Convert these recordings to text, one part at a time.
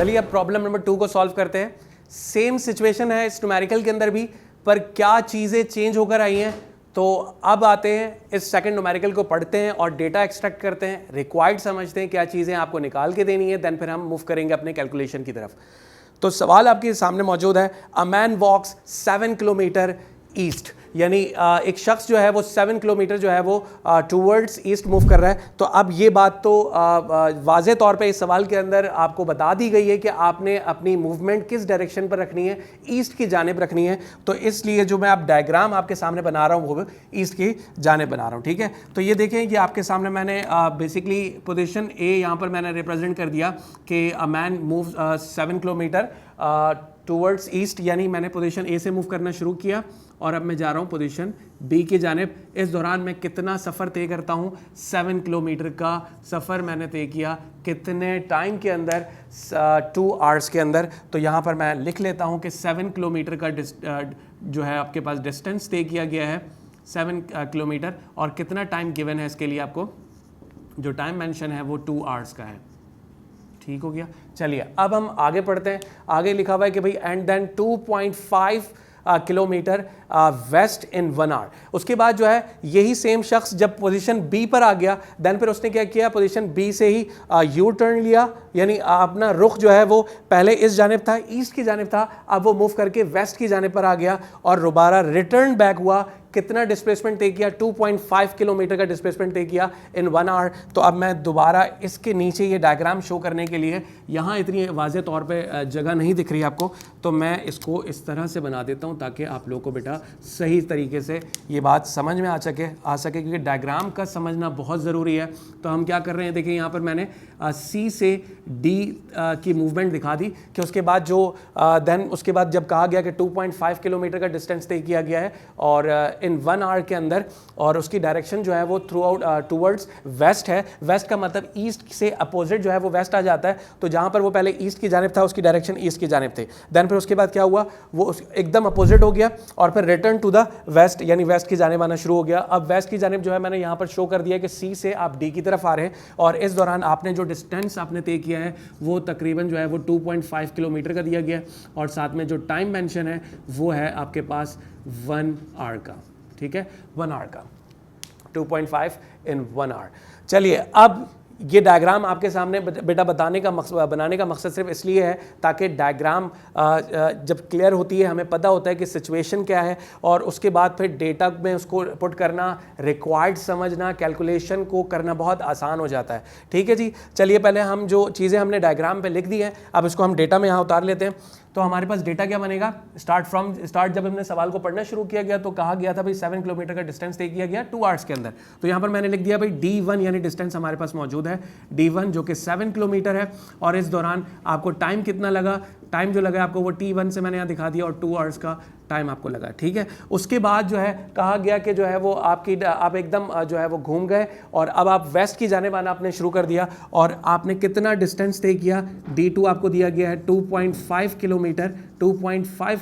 चलिए अब problem number 2 को सॉल्व करते हैं। सेम सिचुएशन है इस न्यूमेरिकल के अंदर भी, पर क्या चीज़ें चेंज होकर आई हैं। तो अब आते हैं इस सेकंड न्यूमेरिकल को पढ़ते हैं और डेटा एक्सट्रैक्ट करते हैं, रिक्वायर्ड समझते हैं क्या चीज़ें आपको निकाल के देनी है, देन फिर हम मूव करेंगे अपने कैलकुलेशन की तरफ। तो सवाल आपके सामने मौजूद है, a man walks 7 kilometre east, यानी एक शख्स जो है वो 7 किलोमीटर जो है वो टूवर्ड्स ईस्ट मूव कर रहा है। तो अब ये बात तो वाज़े तौर पे इस सवाल के अंदर आपको बता दी गई है कि आपने अपनी मूवमेंट किस डायरेक्शन पर रखनी है, ईस्ट की जानिब रखनी है। तो इसलिए जो मैं आप डायग्राम आपके सामने बना रहा हूँ वो ईस्ट की जानिब बना रहा हूँ, ठीक है। तो ये देखें, ये आपके सामने मैंने बेसिकली पोजिशन ए यहाँ पर मैंने रिप्रेजेंट कर दिया कि a man move 7 kilometre towards east, यानी मैंने पोजीशन ए से मूव करना शुरू किया और अब मैं जा रहा हूँ पोजीशन बी की जानिब। इस दौरान मैं कितना सफ़र तय करता हूँ, 7 किलोमीटर का सफ़र मैंने तय किया। कितने टाइम के अंदर, 2 आवर्स के अंदर। तो यहाँ पर मैं लिख लेता हूँ कि 7 किलोमीटर का जो है आपके पास डिस्टेंस तय किया गया है 7 किलोमीटर, और कितना टाइम गिवन है इसके लिए, आपको जो टाइम मेंशन है वो 2 आवर्स का है। ठीक हो गया। चलिए अब हम आगे पढ़ते हैं। आगे लिखा हुआ है कि भाई and then 2.5 kilometre west in 1 hour. उसके बाद जो है यही सेम शख्स जब पोजीशन बी पर आ गया, देन फिर उसने क्या किया, पोजीशन बी से ही यू टर्न लिया, यानी अपना रुख जो है वो पहले इस जानिब था, ईस्ट की जानिब था, अब वो मूव करके वेस्ट की जानिब पर आ गया और दोबारा रिटर्न बैक हुआ। कितना डिस्प्लेसमेंट तय किया, 2.5 किलोमीटर का डिस्प्लेसमेंट तय किया इन 1 आवर। तो अब मैं दोबारा इसके नीचे ये डायग्राम शो करने के लिए, यहाँ इतनी वाज़े तौर पे जगह नहीं दिख रही आपको, तो मैं इसको इस तरह से बना देता हूँ ताकि आप लोगों को बेटा सही तरीके से ये बात समझ में आ सके क्योंकि डायग्राम का समझना बहुत ज़रूरी है। तो हम क्या कर रहे हैं, देखिए यहाँ पर मैंने सी से डी की मूवमेंट दिखा दी कि उसके बाद जो देन उसके बाद जब कहा गया कि 2.5 किलोमीटर का डिस्टेंस तय किया गया है और इन 1 आवर के अंदर, और उसकी डायरेक्शन जो है वो थ्रू आउट टूवर्ड्स वेस्ट है। वेस्ट का मतलब ईस्ट से अपोजिट जो है वो वेस्ट आ जाता है। तो जहाँ पर वो पहले ईस्ट की जानिब था उसकी डायरेक्शन ईस्ट की जानिब थी। देन फिर उसके बाद क्या हुआ, वो एकदम अपोजिट हो गया और फिर रिटर्न टू द वेस्ट, यानी वेस्ट की जानिब आना शुरू हो गया। अब वेस्ट की जानिब जो है मैंने यहाँ पर शो कर दिया कि सी से आप डी की तरफ आ रहे हैं और इस दौरान आपने जो डिस्टेंस आपने तय किया है वो तकरीबन जो है वो 2.5 किलोमीटर का दिया गया है और साथ में जो टाइम मेंशन है वो है आपके पास 1 आवर का। ठीक है, 1 आवर का, 2.5 इन 1 आवर। चलिए अब ये डायग्राम आपके सामने बेटा बनाने का मकसद सिर्फ इसलिए है ताकि डायग्राम जब क्लियर होती है हमें पता होता है कि सिचुएशन क्या है और उसके बाद फिर डेटा में उसको पुट करना, रिक्वायर्ड समझना, कैलकुलेशन को करना बहुत आसान हो जाता है। ठीक है जी, चलिए पहले हम जो चीज़ें हमने डायग्राम पे लिख दी हैं अब इसको हम डेटा में यहाँ उतार लेते हैं। तो हमारे पास डेटा क्या बनेगा, स्टार्ट जब हमने सवाल को पढ़ना शुरू किया गया तो कहा गया था भाई 7 किलोमीटर का डिस्टेंस तय किया गया 2 आवर्स के अंदर। तो यहाँ पर मैंने लिख दिया भाई D1 यानी डिस्टेंस हमारे पास मौजूद है, D1 जो कि 7 किलोमीटर है और इस दौरान आपको टाइम कितना लगा, टाइम जो लगा आपको वो T1 से मैंने यहाँ दिखा दिया और 2 आवर्स का टाइम आपको लगा। ठीक है, उसके बाद जो है कहा गया कि जो है वो आप एकदम जो है वो घूम गए और अब आप वेस्ट की जानिब आना आपने शुरू कर दिया और आपने कितना डिस्टेंस तय किया, D2 आपको दिया गया है 2.5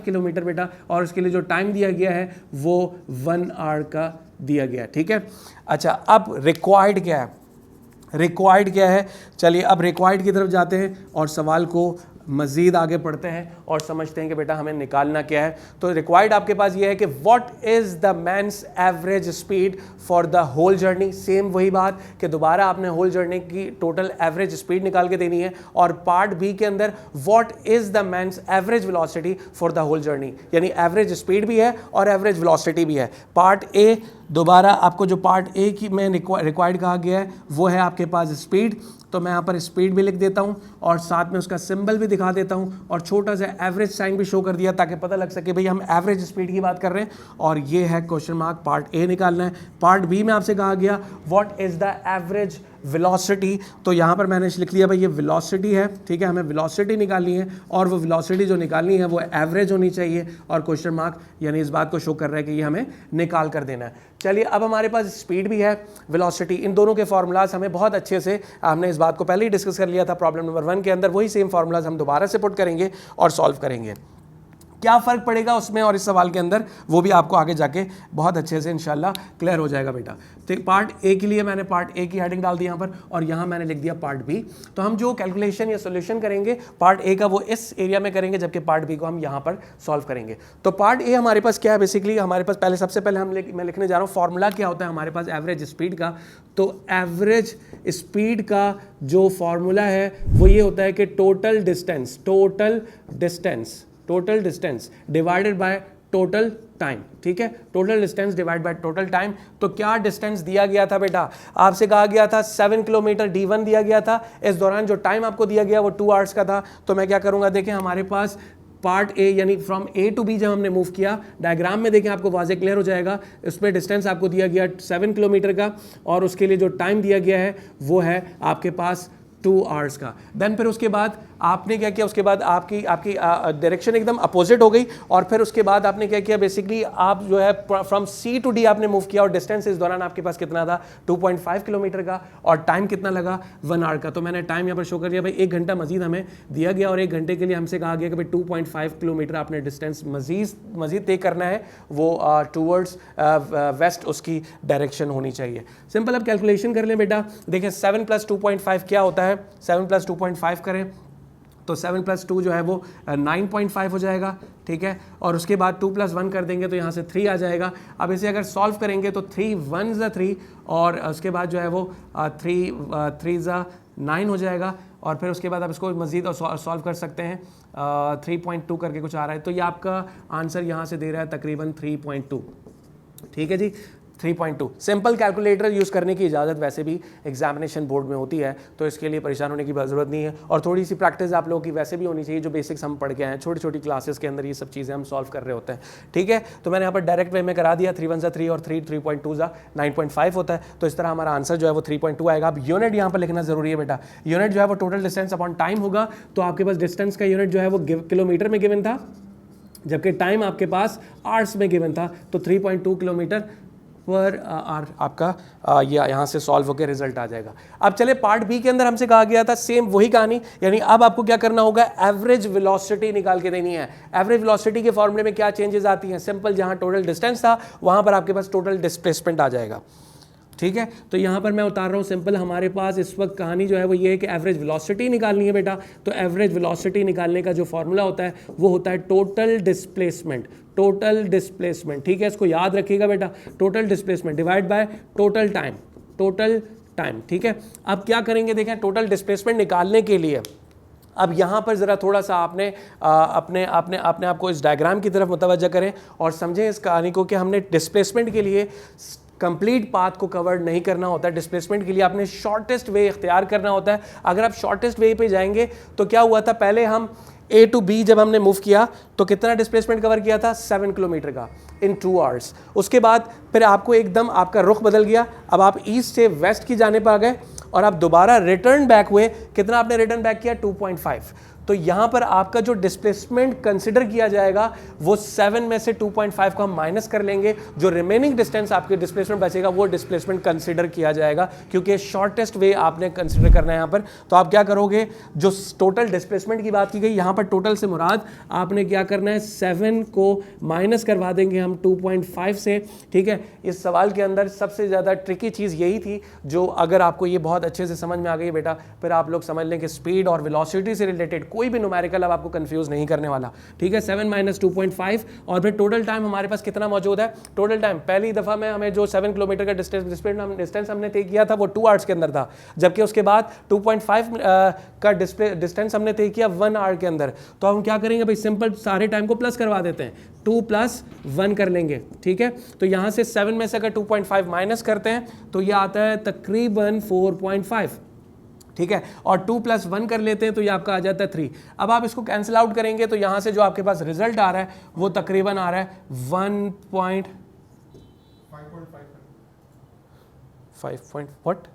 किलोमीटर बेटा, और उसके लिए जो टाइम दिया गया है वो 1 आवर का दिया गया। ठीक है, अच्छा अब रिक्वायर्ड क्या है, चलिए अब रिक्वायर्ड की तरफ जाते हैं और सवाल को मज़ीद आगे पढ़ते हैं और समझते हैं कि बेटा हमें निकालना क्या है। तो रिक्वायर्ड आपके पास ये है कि what is the man's average speed for the whole journey. Same वही बात कि दोबारा आपने होल जर्नी की टोटल एवरेज स्पीड निकाल के देनी है और पार्ट बी के अंदर what is the man's average velocity for the whole journey, यानी एवरेज स्पीड भी है और एवरेज वेलोसिटी भी है। पार्ट ए, दोबारा आपको जो पार्ट ए की में रिक्वायर्ड कहा गया है वो है आपके पास स्पीड, तो मैं यहाँ पर स्पीड भी लिख देता हूँ और साथ में उसका सिंबल भी दिखा देता हूँ और छोटा सा एवरेज साइन भी शो कर दिया ताकि पता लग सके भाई हम एवरेज स्पीड की बात कर रहे हैं और ये है क्वेश्चन मार्क, पार्ट ए निकालना है। पार्ट बी में आपसे कहा गया what is the average velocity, तो यहाँ पर मैंने लिख लिया भाई ये वेलोसिटी है। ठीक है, हमें वेलोसिटी निकालनी है और वो वेलोसिटी जो निकालनी है वो एवरेज होनी चाहिए और क्वेश्चन मार्क यानी इस बात को शो कर रहा है कि ये हमें निकाल कर देना है। चलिए अब हमारे पास स्पीड भी है, वेलोसिटी, इन दोनों के फार्मूलाज हमें बहुत अच्छे से, हमने इस बात को पहले ही डिस्कस कर लिया था प्रॉब्लम नंबर 1 के अंदर, वही सेम फार्मूलाज हम दोबारा से पुट करेंगे और सॉल्व करेंगे। क्या फ़र्क पड़ेगा उसमें और इस सवाल के अंदर, वो भी आपको आगे जाके बहुत अच्छे से इंशाल्लाह क्लियर हो जाएगा बेटा। तो पार्ट ए के लिए मैंने पार्ट ए की हेडिंग डाल दी यहाँ पर, और यहाँ मैंने लिख दिया पार्ट बी। तो हम जो कैलकुलेशन या सोल्यूशन करेंगे पार्ट ए का वो इस एरिया में करेंगे, जबकि पार्ट बी को हम यहाँ पर सॉल्व करेंगे। तो पार्ट ए हमारे पास क्या है, बेसिकली हमारे पास पहले सबसे पहले मैं लिखने जा रहा हूँ फॉर्मूला क्या होता है हमारे पास एवरेज स्पीड का। तो एवरेज स्पीड का जो फॉर्मूला है वो ये होता है कि total distance divided by total time. ठीक है, total distance divide by total time. तो क्या डिस्टेंस दिया गया था बेटा, आपसे कहा गया था 7 किलोमीटर D1 दिया गया था। इस दौरान जो टाइम आपको दिया गया वो 2 आवर्स का था। तो मैं क्या करूंगा, देखें हमारे पास पार्ट ए यानी फ्रॉम ए टू बी जब हमने मूव किया, डायग्राम में देखें आपको वाजे क्लियर हो जाएगा। इसमें डिस्टेंस आपको दिया गया 7 किलोमीटर का, और उसके लिए जो टाइम दिया गया है वो है आपके पास 2 आवर्स का। देन फिर उसके बाद आपने क्या किया, उसके बाद आपकी डायरेक्शन एकदम अपोजिट हो गई, और फिर उसके बाद आपने क्या किया, बेसिकली आप जो है फ्रॉम सी टू डी आपने मूव किया, और डिस्टेंस इस दौरान आपके पास कितना था 2.5 किलोमीटर का, और टाइम कितना लगा 1 आवर का। तो मैंने टाइम यहाँ पर शो कर दिया भाई, 1 घंटा मजीद हमें दिया गया, और 1 घंटे के लिए हमसे कहा गया कि भाई 2.5 किलोमीटर आपने डिस्टेंस मजीद तय करना है, वो टूवर्ड्स वेस्ट उसकी डायरेक्शन होनी चाहिए। सिंपल, अब कैलकुलेशन कर लें बेटा। देखें 7 + 2.5 क्या होता है, 7 + 2.5 करें तो 7 + 2 जो है वो 9.5 हो जाएगा। ठीक है, और उसके बाद 2 + 1 कर देंगे तो यहाँ से 3 आ जाएगा। अब इसे अगर सॉल्व करेंगे तो 3 × 1 = 3, और उसके बाद जो है वो 3 × 9 हो जाएगा। और फिर उसके बाद आप इसको मज़ीद सॉल्व कर सकते हैं, 3.2 करके कुछ आ रहा है। तो ये आपका आंसर यहाँ से दे रहा है तकरीबन 3.2। ठीक है जी, 3.2। सिंपल कैलकुलेटर यूज़ करने की इजाज़त वैसे भी एग्जामिनेशन बोर्ड में होती है, तो इसके लिए परेशान होने की ज़रूरत नहीं है। और थोड़ी सी प्रैक्टिस आप लोगों की वैसे भी होनी चाहिए, जो बेसिक्स हम पढ़ के आए हैं, छोटी छोटी क्लासेस के अंदर ये सब चीज़ें हम सॉल्व कर रहे होते हैं। ठीक है, तो मैंने यहाँ पर डायरेक्ट वे में करा दिया, 3 × 1 = 3 और 3.2 = 9.5 होता है। तो इस तरह हमारा आंसर जो है वो 3.2 आएगा। अब यूनिट यहाँ पर लिखना ज़रूरी है बेटा। यूनिट जो है वो टोटल डिस्टेंस अपॉन टाइम होगा। तो आपके पास डिस्टेंस का यूनिट जो है वो किलोमीटर में गिवन था, जबकि टाइम आपके पास आवर्स में गिवन था। तो 3.2 किलोमीटर पर आर आपका ये यहाँ से सॉल्व होकर रिजल्ट आ जाएगा। अब चले पार्ट बी के अंदर हमसे कहा गया था सेम वही कहानी, यानी अब आपको क्या करना होगा, एवरेज वेलोसिटी निकाल के देनी है। एवरेज वेलोसिटी के फॉर्मूले में क्या चेंजेस आती हैं, सिंपल, जहाँ टोटल डिस्टेंस था वहाँ पर आपके पास टोटल डिस्प्लेसमेंट आ जाएगा। ठीक है, तो यहाँ पर मैं उतार रहा हूँ सिंपल, हमारे पास इस वक्त कहानी जो है वो ये है कि एवरेज वेलोसिटी निकालनी है बेटा। तो एवरेज वेलोसिटी निकालने का जो फॉर्मूला होता है वो होता है टोटल डिस्प्लेसमेंट। ठीक है, इसको याद रखिएगा बेटा, total displacement divide by total time. ठीक है, अब क्या करेंगे, देखें टोटल डिस्प्लेसमेंट निकालने के लिए अब यहाँ पर ज़रा थोड़ा सा आपने अपने आप को इस डायग्राम की तरफ मुतवज्जह करें और समझें इस कहानी को कि हमने डिस्प्लेसमेंट के लिए कंप्लीट पाथ को कवर नहीं करना होता है। डिस्प्लेसमेंट के लिए आपने शॉर्टेस्ट वे इख्तियार करना होता है। अगर आप शॉर्टेस्ट वे पे जाएंगे तो क्या हुआ था, पहले हम A to B जब हमने मूव किया तो कितना डिस्प्लेसमेंट कवर किया था, 7 किलोमीटर का इन 2 आवर्स। उसके बाद फिर आपको एकदम आपका रुख बदल गया, अब आप ईस्ट से वेस्ट की जाने पर आ गए और आप दोबारा रिटर्न बैक हुए। कितना आपने रिटर्न बैक किया, 2.5। तो यहाँ पर आपका जो डिस्प्लेसमेंट कंसिडर किया जाएगा वो 7 में से 2.5 को हम माइनस कर लेंगे, जो रिमेनिंग डिस्टेंस आपके डिस्प्लेसमेंट बचेगा वो डिस्प्लेसमेंट कंसिडर किया जाएगा, क्योंकि शॉर्टेस्ट वे आपने कंसिडर करना है यहाँ पर। तो आप क्या करोगे, जो टोटल डिस्प्लेसमेंट की बात की गई यहाँ पर टोटल से मुराद आपने क्या करना है, 7 को माइनस करवा देंगे हम 2.5 से। ठीक है, इस सवाल के अंदर सबसे ज़्यादा ट्रिकी चीज़ यही थी, जो अगर आपको ये बहुत अच्छे से समझ में आ गई बेटा, फिर आप लोग समझ लें कि स्पीड और वेलोसिटी से रिलेटेड कोई भी न्यूमेरिकल अब आपको कंफ्यूज नहीं करने वाला। ठीक है, 7 - 2.5 और फिर टोटल टाइम हमारे पास कितना मौजूद है। टोटल टाइम पहली दफ़ा में हमें जो 7 किलोमीटर का डिस्टेंस हमने तय किया था वो 2 आवर्स के अंदर था, जबकि उसके बाद 2.5 का डिस्टेंस हमने तय किया 1 आवर के अंदर। तो हम क्या करेंगे भाई, सिंपल सारे टाइम को प्लस करवा देते हैं, 2 + 1 कर लेंगे। ठीक है, तो यहाँ से 7 में से अगर 2.5 माइनस करते हैं तो ये आता है तकरीबन 4.5। ठीक है, और 2 + 1 कर लेते हैं तो ये आपका आ जाता है 3। अब आप इसको कैंसिल आउट करेंगे तो यहाँ से जो आपके पास रिजल्ट आ रहा है वो तकरीबन आ रहा है 1.5 व्हाट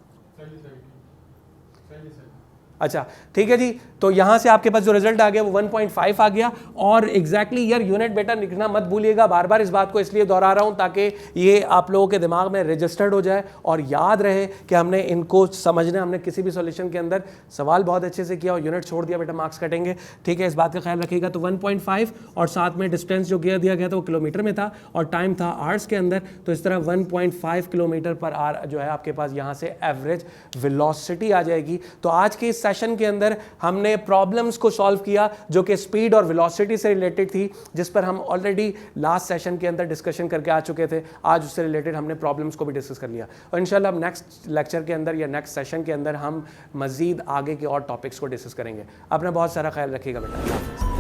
अच्छा ठीक है जी, तो यहाँ से आपके पास जो रिजल्ट आ गया वो 1.5 आ गया। और एग्जैक्टली यार यूनिट बेटा लिखना मत भूलिएगा, बार बार इस बात को इसलिए दोहरा रहा हूँ ताकि ये आप लोगों के दिमाग में रजिस्टर्ड हो जाए और याद रहे कि हमने इनको समझना, हमने किसी भी सॉल्यूशन के अंदर सवाल बहुत अच्छे से किया और यूनिट छोड़ दिया बेटा मार्क्स कटेंगे, ठीक है, इस बात का ख्याल रखिएगा। तो 1.5 और साथ में डिस्टेंस जो दिया गया था वो किलोमीटर में था और टाइम था आवर्स के अंदर, तो इस तरह 1.5 किलोमीटर पर आवर जो है आपके पास यहाँ से एवरेज वेलोसिटी आ जाएगी। तो आज के इस सेशन के अंदर हमने प्रॉब्लम्स को सॉल्व किया जो कि स्पीड और वेलोसिटी से रिलेटेड थी, जिस पर हम ऑलरेडी लास्ट सेशन के अंदर डिस्कशन करके आ चुके थे। आज उससे रिलेटेड हमने प्रॉब्लम्स को भी डिस्कस कर लिया और इंशाल्लाह अब नेक्स्ट लेक्चर के अंदर या नेक्स्ट सेशन के अंदर हम मजीद आगे के और टॉपिक्स को डिस्कस करेंगे। अपना बहुत सारा ख्याल रखिएगा बेटा।